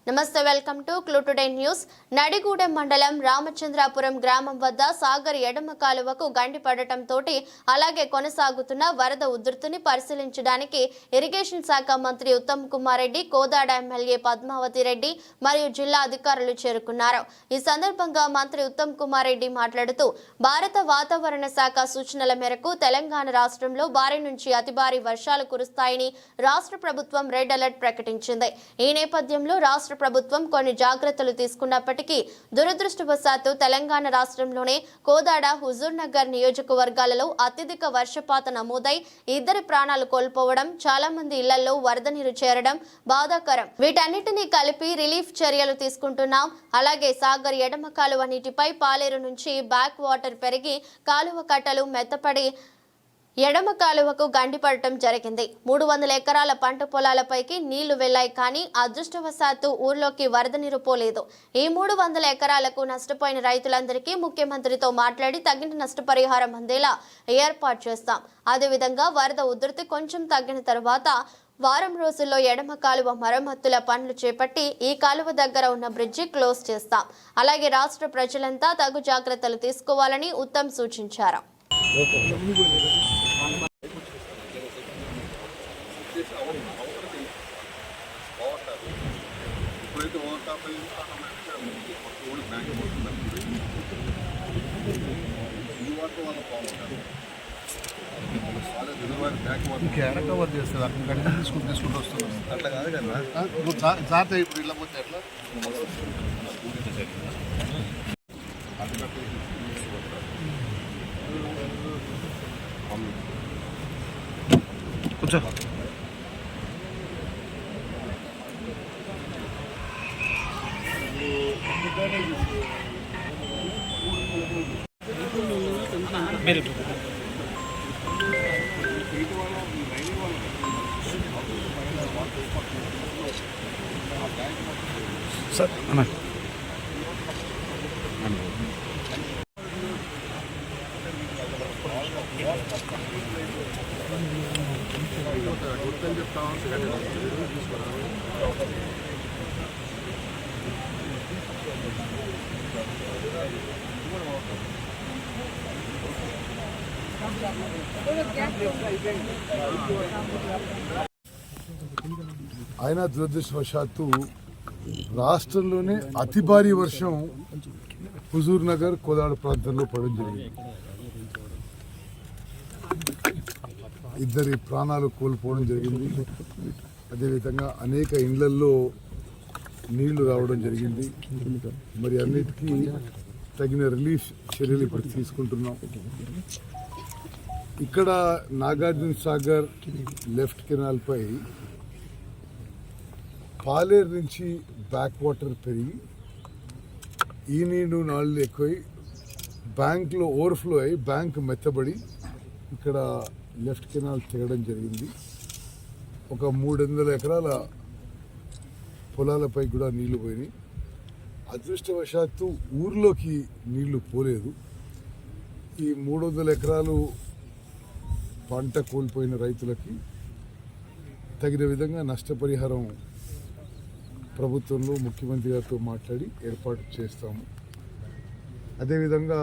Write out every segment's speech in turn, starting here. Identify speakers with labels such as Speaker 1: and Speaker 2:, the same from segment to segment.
Speaker 1: నమస్తే welcome to clue today news. Nadigudem మండలం రామచంద్రాపురం గ్రామం వద్ద సాగర్ ఎడమ కాలువకు గండి పడటంతో అలాగే కొనసాగుతున్న వరద ఉధృతిని పరిశీలించడానికి ఇరిగేషన్ శాఖ మంత్రి ఉత్తమ్ కుమార్ రెడ్డి, కోదాడ ఎమ్మెల్యే పద్మావతి రెడ్డి మరియు జిల్లా అధికారులు చేరుకున్నారు. ఈ సందర్భంగా మంత్రి ఉత్తమ్ కుమార్ రెడ్డి మాట్లాడుతూ భారత వాతావరణ శాఖ సూచనల మేరకు తెలంగాణ రాష్ట్రంలో భారీ నుంచి అతి భారీ వర్షాలు కురుస్తాయని రాష్ట్ర ప్రభుత్వం రెడ్ అలర్ట్ ప్రకటించింది. ఈ నేపథ్యంలో రాష్ట్ర ప్రభుత్వం కొన్ని జాగ్రత్తలు తీసుకున్నప్పటికీ దురదృష్టవశాత్తు తెలంగాణ రాష్ట్రంలోనే కోదాడ, హుజూర్ నగర్ నియోజకవర్గాలలో అత్యధిక వర్షపాత నమోదై 2 ప్రాణాలు కోల్పోవడం, చాలా మంది ఇళ్లలో వరద నీరు చేరడం బాధాకరం. వీటన్నిటినీ కలిపి రిలీఫ్ చర్యలు తీసుకుంటున్నాం. అలాగే సాగర్ ఎడమ కాలువ నీటిపై పాలేరు నుంచి బ్యాక్ వాటర్ పెరిగి కాలువ కట్టలు మెత్తపడి ఎడమ కాలువకు గండిపడటం జరిగింది. 300 ఎకరాల పంట పొలాలపైకి నీళ్లు వెళ్లాయి. కానీ అదృష్టవశాత్తు ఊర్లోకి వరద నీరు పోలేదు. ఈ 300 ఎకరాలకు నష్టపోయిన రైతులందరికీ ముఖ్యమంత్రితో మాట్లాడి తగిన నష్టపరిహారం అందేలా ఏర్పాటు చేస్తాం. అదేవిధంగా వరద ఉధృతి కొంచెం తగ్గిన తర్వాత వారం రోజుల్లో ఎడమ కాలువ మరమ్మతుల పనులు చేపట్టి ఈ కాలువ దగ్గర ఉన్న బ్రిడ్జి క్లోజ్ చేస్తాం. అలాగే రాష్ట్ర ప్రజలంతా తగు జాగ్రత్తలు తీసుకోవాలని ఉత్తమ్ సూచించారు.
Speaker 2: కవర్ చేస్తుంది అక్కడ గంట తీసుకుంటూ వస్తుంది. అట్లా కాదు కదా, నువ్వు జాత ఇప్పుడు ఇలా పోతే ఎట్లా కూర్చో. సార్ అన్న ఆయన దురదృష్టవశాత్తు రాష్ట్రంలోనే అతి భారీ వర్షం హుజూర్ నగర్, కోదాడ ప్రాంతంలో పడడం జరిగింది. 2 ప్రాణాలు కోల్పోవడం జరిగింది. అదేవిధంగా అనేక ఇండ్లల్లో నీళ్లు రావడం జరిగింది. మరి అన్నిటికీ తగిన రిలీఫ్ చర్యలు ఇప్పుడు తీసుకుంటున్నాం. ఇక్కడ నాగార్జున సాగర్ లెఫ్ట్ కెనాల్ పై పాలేరు నుంచి బ్యాక్ వాటర్ పెరిగి ఈ నీళ్లు నాళ్ళు ఎక్కువై బ్యాంక్లో ఓవర్ఫ్లో అయ్యి బ్యాంక్ మెత్తబడి ఇక్కడ లెఫ్ట్ కెనాల్ తెగడం జరిగింది. ఒక 300 ఎకరాల పొలాలపై కూడా నీళ్లు పోయినాయి. అదృష్టవశాత్తు ఊర్లోకి నీళ్లు పోలేదు. ఈ 300 ఎకరాలు పంట కోల్పోయిన రైతులకి తగిన విధంగా నష్టపరిహారం ప్రభుత్వంలో ముఖ్యమంత్రి గారితో మాట్లాడి ఏర్పాటు చేస్తాము. అదేవిధంగా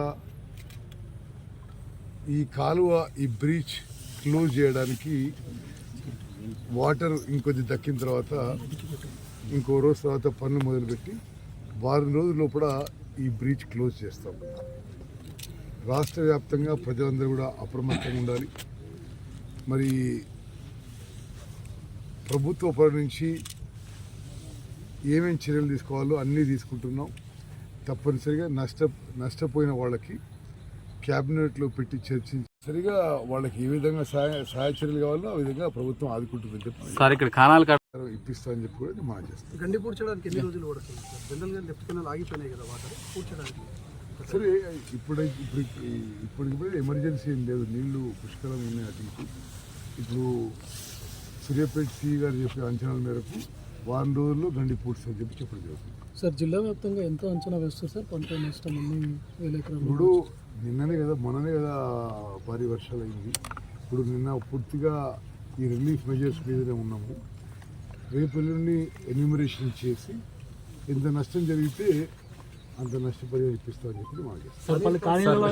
Speaker 2: ఈ కాలువ, ఈ బ్రీచ్ క్లోజ్ చేయడానికి వాటర్ ఇంకొద్ది దక్కిన తర్వాత ఇంకో రోజు తర్వాత పనులు మొదలుపెట్టి వారం రోజుల లోపల ఈ బ్రీచ్ క్లోజ్ చేస్తాం. రాష్ట్ర వ్యాప్తంగా ప్రజలందరూ కూడా అప్రమత్తంగా ఉండాలి. మరి ప్రభుత్వ పరి నుంచి ఏమేమి చర్యలు తీసుకోవాలో అన్నీ తీసుకుంటున్నాం. తప్పనిసరిగా నష్టపోయిన వాళ్ళకి క్యాబినెట్లో పెట్టి చర్చించి సరిగా వాళ్ళకి ఏ విధంగా సహాయ చర్యలు కావాలో ఆ విధంగా ప్రభుత్వం ఆదుకుంటుందని చెప్పి
Speaker 3: సార్ ఇక్కడ కానాలు
Speaker 2: ఇప్పిస్తామని చెప్పి కూడా మనం చేస్తాం.
Speaker 4: గండి పూడ్చడానికి ఎన్ని రోజులు పడుతుంది? జనరల్గా లెఫ్ట్ కెనాల్ ఆగిపోయినాయి కదా, వాటర్ పూడ్చడానికి.
Speaker 2: సరే, ఇప్పుడు ఎమర్జెన్సీ ఏం లేదు, నీళ్లు పుష్కలం ఉన్నాయి. అటు ఇప్పుడు సూర్యాపేట సిఈ గారు చెప్పే అంచనాల మేరకు వారం రోజుల్లో గండి పూడ్చని చెప్పి చెప్పడం జరుగుతుంది.
Speaker 4: సార్ జిల్లా వ్యాప్తంగా ఎంత అంచనా వేస్తారు సార్ పంట నష్టం? అన్ని 1000 ఎకరాలు.
Speaker 2: ఇప్పుడు మొన్ననే కదా భారీ వర్షాలు అయింది. ఇప్పుడు నిన్న పూర్తిగా ఈ రిలీఫ్ మెజర్స్ మీదనే ఉన్నాము. రేపు ఎన్యూమరేషన్ చేసి ఇంత నష్టం జరిగితే అంత నష్టపరిహారం ఇప్పిస్తామని చెప్పి మాకు
Speaker 3: సార్ పలు కాలనీలలో